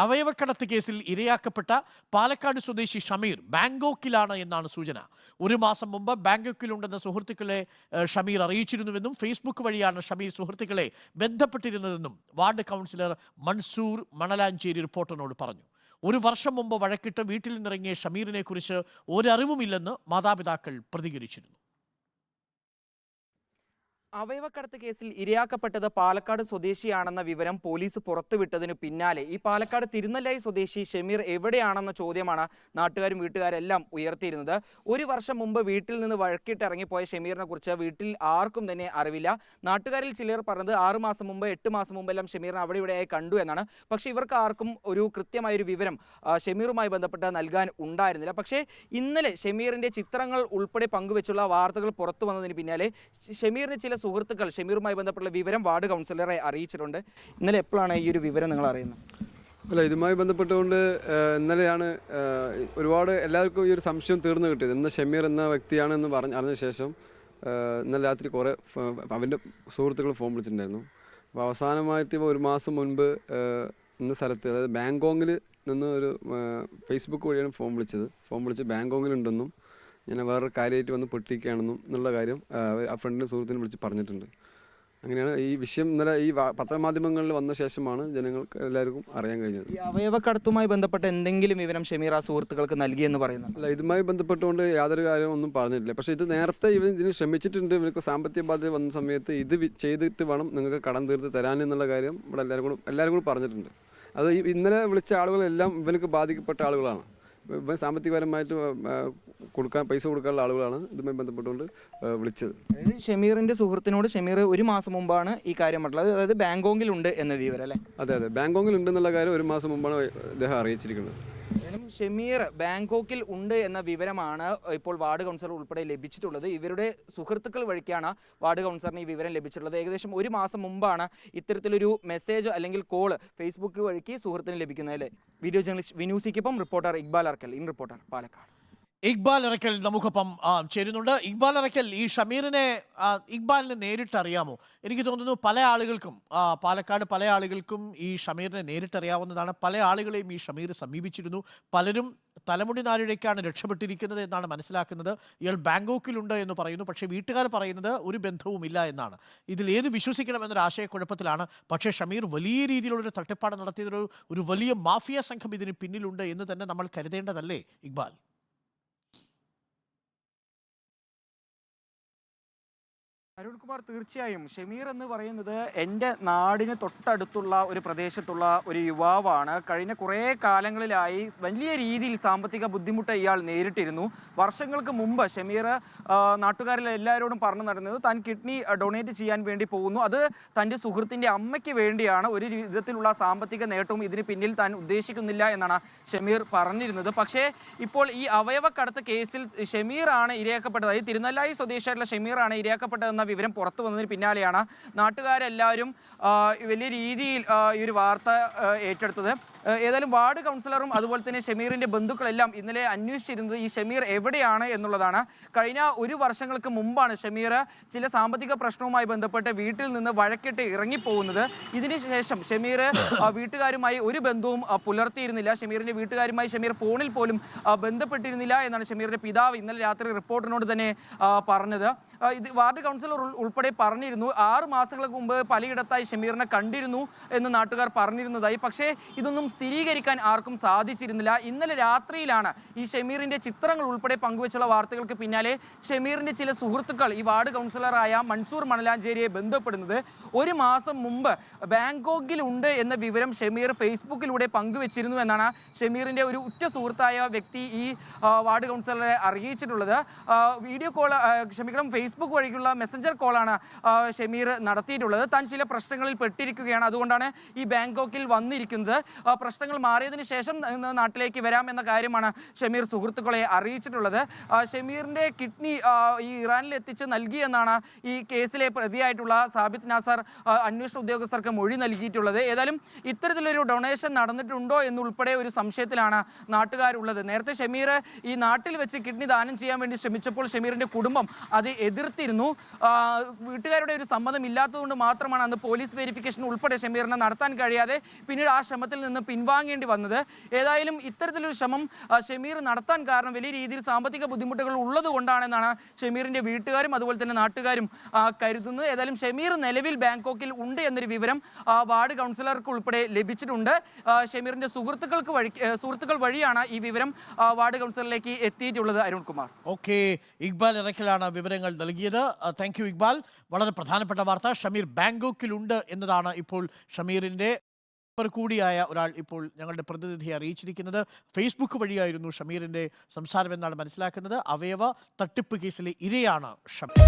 അവയവക്കടത്ത് കേസിൽ ഇരയാക്കപ്പെട്ട പാലക്കാട് സ്വദേശി ഷമീർ ബാങ്കോക്കിലാണ് എന്നാണ് സൂചന. ഒരു മാസം മുമ്പ് ബാങ്കോക്കിലുണ്ടെന്ന സുഹൃത്തുക്കളെ ഷമീർ അറിയിച്ചിരുന്നുവെന്നും ഫേസ്ബുക്ക് വഴിയാണ് ഷമീർ സുഹൃത്തുക്കളെ ബന്ധപ്പെട്ടിരുന്നതെന്നും വാർഡ് കൗൺസിലർ മൻസൂർ മണലാഞ്ചേരി റിപ്പോർട്ടറിനോട് പറഞ്ഞു. ഒരു വർഷം മുമ്പ് വഴക്കിട്ട് വീട്ടിൽ നിന്നിറങ്ങിയ ഷമീറിനെ കുറിച്ച് ഒരറിവുമില്ലെന്ന് മാതാപിതാക്കൾ പ്രതികരിച്ചിരുന്നു. അവയവക്കടത്ത് കേസിൽ ഇരയാക്കപ്പെട്ടത് പാലക്കാട് സ്വദേശിയാണെന്ന വിവരം പോലീസ് പുറത്തുവിട്ടതിനു പിന്നാലെ ഈ പാലക്കാട് തിരുനെല്ലായി സ്വദേശി ഷമീർ എവിടെയാണെന്ന ചോദ്യമാണ് നാട്ടുകാരും വീട്ടുകാരെല്ലാം ഉയർത്തിയിരുന്നത്. ഒരു വർഷം മുമ്പ് വീട്ടിൽ നിന്ന് വഴക്കിട്ട് ഇറങ്ങിപ്പോയ ഷമീറിനെ കുറിച്ച് വീട്ടിൽ ആർക്കും തന്നെ അറിവില്ല. നാട്ടുകാരിൽ ചിലർ പറഞ്ഞത് 6 മാസം മുമ്പ് 8 മാസം മുമ്പെല്ലാം ഷമീറിനെ അവിടെ ഇവിടെയായി കണ്ടു എന്നാണ്. പക്ഷേ ഇവർക്ക് ആർക്കും ഒരു കൃത്യമായൊരു വിവരം ഷമീറുമായി ബന്ധപ്പെട്ട് നൽകാൻ ഉണ്ടായിരുന്നില്ല. പക്ഷേ ഇന്നലെ ഷമീറിന്റെ ചിത്രങ്ങൾ ഉൾപ്പെടെ പങ്കുവെച്ചുള്ള വാർത്തകൾ പുറത്തു വന്നതിന് പിന്നാലെ ഷമീറിന് ചില സുഹൃത്തുക്കൾ ഷമീറുമായി ബന്ധപ്പെട്ട വിവരം വാർഡ് കൗൺസിലറെ അറിയിച്ചിട്ടുണ്ട്. ഇന്നലെ എപ്പോഴാണ് ഈ ഒരു വിവരം നിങ്ങൾ അറിയുന്നത്? അല്ല, ഇതുമായി ബന്ധപ്പെട്ടുകൊണ്ട് ഇന്നലെയാണ് ഒരുപാട് എല്ലാവർക്കും ഈ ഒരു സംശയം തീർന്നു കിട്ടിയത്. ഇന്ന് ഷമീർ എന്ന വ്യക്തിയാണെന്ന് അറിഞ്ഞ ശേഷം ഇന്നലെ രാത്രി കുറേ അവൻ്റെ സുഹൃത്തുക്കൾ ഫോൺ വിളിച്ചിട്ടുണ്ടായിരുന്നു. അപ്പോൾ അവസാനമായിട്ട് ഇപ്പോൾ 1 മാസം മുൻപ് ഇന്ന സ്ഥലത്ത്, അതായത് ബാങ്കോങ്ങിൽ നിന്ന് ഒരു ഫേസ്ബുക്ക് വഴിയാണ് ഫോൺ വിളിച്ച് ബാങ്കോങ്ങിലുണ്ടെന്നും ഞാൻ വേറൊരു കാര്യമായിട്ട് വന്ന് പൊട്ടിക്കുകയാണെന്നും എന്നുള്ള കാര്യം ആ ഫ്രണ്ടിനെ സുഹൃത്തിനെ വിളിച്ച് പറഞ്ഞിട്ടുണ്ട്. അങ്ങനെയാണ് ഈ വിഷയം ഇന്നലെ ഈ പത്രമാധ്യമങ്ങളിൽ വന്ന ശേഷമാണ് ജനങ്ങൾക്ക് എല്ലാവർക്കും അറിയാൻ കഴിഞ്ഞത്. ഈ അവയവക്കടത്തുമായി ബന്ധപ്പെട്ട എന്തെങ്കിലും വിവരം ഷമീർ ആ സുഹൃത്തുക്കൾക്ക് നൽകിയെന്ന് പറയുന്നു? അല്ല, ഇതുമായി ബന്ധപ്പെട്ടുകൊണ്ട് യാതൊരു കാര്യവും ഒന്നും പറഞ്ഞിട്ടില്ല. പക്ഷേ ഇത് നേരത്തെ ഇതിന് ശ്രമിച്ചിട്ടുണ്ട്. ഇവർക്ക് സാമ്പത്തിക ബാധ്യത വന്ന സമയത്ത് ഇത് ചെയ്തിട്ട് വേണം നിങ്ങൾക്ക് കടം തീർത്ത് തരാനെന്നുള്ള കാര്യം ഇവിടെ എല്ലാവരും കൂടി പറഞ്ഞിട്ടുണ്ട്. അത് ഇന്നലെ വിളിച്ച ആളുകളെല്ലാം ഇവർക്ക് ബാധിക്കപ്പെട്ട ആളുകളാണ്. ഇപ്പം സാമ്പത്തികപരമായിട്ട് പൈസ കൊടുക്കാനുള്ള ആളുകളാണ് ഇതുമായി ബന്ധപ്പെട്ടുകൊണ്ട് വിളിച്ചത്. അതായത് ഷമീറിന്റെ സുഹൃത്തിനോട് ഷമീർ 1 മാസം മുമ്പാണ് ഈ കാര്യം പറഞ്ഞത്, അതായത് ബാങ്കോങ്ങിലുണ്ട് എന്ന വിവരം അല്ലേ? അതെ, ബാങ്കോങ്ങിൽ ഉണ്ടെന്നുള്ള കാര്യം 1 മാസം മുമ്പാണ് അദ്ദേഹം അറിയിച്ചിരിക്കുന്നത്. ഷമീർ ബാങ്കോക്കിൽ ഉണ്ട് എന്ന വിവരമാണ് ഇപ്പോൾ വാർഡ് കൗൺസിലർ ഉൾപ്പെടെ ലഭിച്ചിട്ടുള്ളത്. ഇവരുടെ സുഹൃത്തുക്കൾ വഴിക്കാണ് വാർഡ് കൗൺസിലറിന് ഈ വിവരം ലഭിച്ചിട്ടുള്ളത്. ഏകദേശം 1 മാസം മുമ്പാണ് ഇത്തരത്തിലൊരു മെസ്സേജ് അല്ലെങ്കിൽ കോള് ഫേസ്ബുക്ക് വഴിക്ക് സുഹൃത്തിന് ലഭിക്കുന്നത് അല്ലേ? വീഡിയോ ജേർണലിസ്റ്റ് വിനൂസിക്കൊപ്പം reporter Iqbal Arakkal, in reporter, Palakkad. Iqbal Arakkal നമുക്കൊപ്പം ചേരുന്നുണ്ട്. ഇക്ബാൽ അറക്കൽ, ഈ ഷമീറിനെ ഇക്ബാലിനെ നേരിട്ട് അറിയാമോ? എനിക്ക് തോന്നുന്നു പല ആളുകൾക്കും പാലക്കാട് പല ആളുകൾക്കും ഈ ഷമീറിനെ നേരിട്ടറിയാവുന്നതാണ്. പല ആളുകളെയും ഈ ഷമീർ സമീപിച്ചിരുന്നു. പലരും തലമുടി നാരിഴയ്ക്കാണ് രക്ഷപ്പെട്ടിരിക്കുന്നത് എന്നാണ് മനസ്സിലാക്കുന്നത്. ഇയാൾ ബാങ്കോക്കിലുണ്ട് എന്ന് പറയുന്നു. പക്ഷേ വീട്ടുകാർ പറയുന്നത് ഒരു ബന്ധവുമില്ല എന്നാണ്. ഇതിൽ ഏത് വിശ്വസിക്കണമെന്നൊരു ആശയക്കുഴപ്പത്തിലാണ്. പക്ഷേ ഷമീർ വലിയ രീതിയിലുള്ളൊരു തട്ടിപ്പാട് നടത്തിയതൊരു വലിയ മാഫിയ സംഘം ഇതിന് പിന്നിലുണ്ട് എന്ന് തന്നെ നമ്മൾ കരുതേണ്ടതല്ലേ ഇക്ബാൽ? അരുൺകുമാർ, തീർച്ചയായും ഷമീർ എന്ന് പറയുന്നത് എൻ്റെ നാടിന് തൊട്ടടുത്തുള്ള ഒരു പ്രദേശത്തുള്ള ഒരു യുവാവാണ്. കഴിഞ്ഞ കുറേ കാലങ്ങളിലായി വലിയ രീതിയിൽ സാമ്പത്തിക ബുദ്ധിമുട്ട് ഇയാൾ നേരിട്ടിരുന്നു. വർഷങ്ങൾക്ക് മുമ്പ് ഷമീർ നാട്ടുകാരിൽ എല്ലാവരോടും പറഞ്ഞു നടന്നത് താൻ കിഡ്നി ഡൊണേറ്റ് ചെയ്യാൻ വേണ്ടി പോകുന്നു, അത് തൻ്റെ സുഹൃത്തിൻ്റെ അമ്മയ്ക്ക് വേണ്ടിയാണ്, ഒരു വിധത്തിലുള്ള സാമ്പത്തിക നേട്ടവും ഇതിന് പിന്നിൽ താൻ ഉദ്ദേശിക്കുന്നില്ല എന്നാണ് ഷമീർ പറഞ്ഞിരുന്നത്. പക്ഷേ ഇപ്പോൾ ഈ അവയവക്കടത്ത് കേസിൽ ഷമീറാണ് ഇരയാക്കപ്പെട്ടത്, ഈ തിരുനെല്ലായി സ്വദേശിയായിട്ടുള്ള ഷമീറാണ് ഇരയാക്കപ്പെട്ടതെന്ന വിവരം പുറത്തു വന്നതിന് പിന്നാലെയാണ് നാട്ടുകാരെല്ലാവരും വലിയ രീതിയിൽ ഈ ഒരു വാർത്ത ഏറ്റെടുത്തത്. ഏതായാലും വാർഡ് കൗൺസിലറും അതുപോലെ തന്നെ ഷമീറിന്റെ ബന്ധുക്കളെല്ലാം ഇന്നലെ അന്വേഷിച്ചിരുന്നത് ഈ ഷമീർ എവിടെയാണ് എന്നുള്ളതാണ്. കഴിഞ്ഞ 1 വർഷങ്ങൾക്ക് മുമ്പാണ് ഷമീർ ചില സാമ്പത്തിക പ്രശ്നവുമായി ബന്ധപ്പെട്ട് വീട്ടിൽ നിന്ന് വഴക്കിട്ട് ഇറങ്ങിപ്പോകുന്നത്. ഇതിനുശേഷം ഷമീർ വീട്ടുകാരുമായി ഒരു ബന്ധവും പുലർത്തിയിരുന്നില്ല. ഷമീറിന്റെ വീട്ടുകാരുമായി ഷമീർ ഫോണിൽ പോലും ബന്ധപ്പെട്ടിരുന്നില്ല എന്നാണ് ഷമീറിന്റെ പിതാവ് ഇന്നലെ രാത്രി റിപ്പോർട്ടറിനോട് തന്നെ പറഞ്ഞത്. ഇത് വാർഡ് കൗൺസിലർ ഉൾപ്പെടെ പറഞ്ഞിരുന്നു. 6 മാസങ്ങൾക്ക് മുമ്പ് പലയിടത്തായി ഷമീറിനെ കണ്ടിരുന്നു എന്ന് നാട്ടുകാർ പറഞ്ഞിരുന്നതായി. പക്ഷേ ഇതൊന്നും സ്ഥിരീകരിക്കാൻ ആർക്കും സാധിച്ചിരുന്നില്ല. ഇന്നലെ രാത്രിയിലാണ് ഈ ഷമീറിന്റെ ചിത്രങ്ങൾ ഉൾപ്പെടെ പങ്കുവെച്ചുള്ള വാർത്തകൾക്ക് പിന്നാലെ ഷമീറിന്റെ ചില സുഹൃത്തുക്കൾ ഈ വാർഡ് കൗൺസിലറായ മൻസൂർ മണലാഞ്ചേരിയെ ബന്ധപ്പെടുന്നത്. 1 മാസം മുമ്പ് ബാങ്കോക്കിൽ ഉണ്ട് എന്ന വിവരം ഷമീർ ഫേസ്ബുക്കിലൂടെ പങ്കുവെച്ചിരുന്നു എന്നാണ് ഷമീറിന്റെ ഒരു ഉറ്റ സുഹൃത്തായ വ്യക്തി ഈ വാർഡ് കൗൺസിലറെ അറിയിച്ചിട്ടുള്ളത്. വീഡിയോ കോൾ ഫേസ്ബുക്ക് വഴിക്കുള്ള മെസ്സഞ്ചർ കോളാണ് ഷമീർ നടത്തിയിട്ടുള്ളത്. താൻ ചില പ്രശ്നങ്ങളിൽ പെട്ടിരിക്കുകയാണ്, അതുകൊണ്ടാണ് ഈ ബാങ്കോക്കിൽ വന്നിരിക്കുന്നത്, പ്രശ്നങ്ങൾ മാറിയതിന് ശേഷം നാട്ടിലേക്ക് വരാം എന്ന കാര്യമാണ് ഷമീർ സുഹൃത്തുക്കളെ അറിയിച്ചിട്ടുള്ളത്. ഷമീറിന്റെ കിഡ്നി ഈ ഇറാനിൽ എത്തിച്ച് നൽകിയെന്നാണ് ഈ കേസിലെ പ്രതിയായിട്ടുള്ള സാബിത് നാസർ അന്വേഷണ ഉദ്യോഗസ്ഥർക്ക് മൊഴി നൽകിയിട്ടുള്ളത്. ഏതായാലും ഇത്തരത്തിലൊരു ഡൊണേഷൻ നടന്നിട്ടുണ്ടോ എന്നുൾപ്പെടെ ഒരു സംശയത്തിലാണ് നാട്ടുകാരുള്ളത്. നേരത്തെ ഷമീർ ഈ നാട്ടിൽ വെച്ച് കിഡ്നി ദാനം ചെയ്യാൻ വേണ്ടി ശ്രമിച്ചപ്പോൾ ഷമീറിന്റെ കുടുംബം അത് എതിർത്തിരുന്നു. വീട്ടുകാരുടെ ഒരു സമ്മതം ഇല്ലാത്തതുകൊണ്ട് മാത്രമാണ് അന്ന് പോലീസ് വെരിഫിക്കേഷൻ ഉൾപ്പെടെ ഷമീറിനെ നടത്താൻ കഴിയാതെ പിന്നീട് ആ ശ്രമത്തിൽ നിന്ന് പിൻവാങ്ങേണ്ടി വന്നത്. ഏതായാലും ഇത്തരത്തിലൊരു ശ്രമം ഷമീർ നടത്താൻ കാരണം വലിയ രീതിയിൽ സാമ്പത്തിക ബുദ്ധിമുട്ടുകൾ ഉള്ളത് കൊണ്ടാണെന്നാണ് ഷമീറിന്റെ വീട്ടുകാരും അതുപോലെ തന്നെ നാട്ടുകാരും കരുതുന്നത്. ഏതായാലും ഷമീർ നിലവിൽ ബാങ്കോക്കിൽ ഉണ്ട് എന്നൊരു വിവരം വാർഡ് കൗൺസിലർക്ക് ഉൾപ്പെടെ ലഭിച്ചിട്ടുണ്ട്. ഷമീറിന്റെ സുഹൃത്തുക്കൾ വഴിയാണ് ഈ വിവരം വാർഡ് കൗൺസിലറിലേക്ക് എത്തിയിട്ടുള്ളത്. അരുൺകുമാർ. ഓക്കെ, ഇക്ബാൽ ഇറക്കലാണ് വിവരങ്ങൾ നൽകിയത്. Thank you Iqbal. വളരെ പ്രധാനപ്പെട്ട വാർത്ത, ഷമീർ ബാങ്കോക്കിലുണ്ട് എന്നതാണ് ഇപ്പോൾ ഷമീറിന്റെ കൂടിയായ ഒരാൾ ഇപ്പോൾ ഞങ്ങളുടെ പ്രതിനിധിയെ അറിയിച്ചിരിക്കുന്നത്. ഫേസ്ബുക്ക് വഴിയായിരുന്നു ഷമീറിന്റെ സംസാരം എന്നാണ് മനസ്സിലാക്കുന്നത്. അവയവ തട്ടിപ്പ് കേസിലെ ഇരയാണ് ഷമീർ.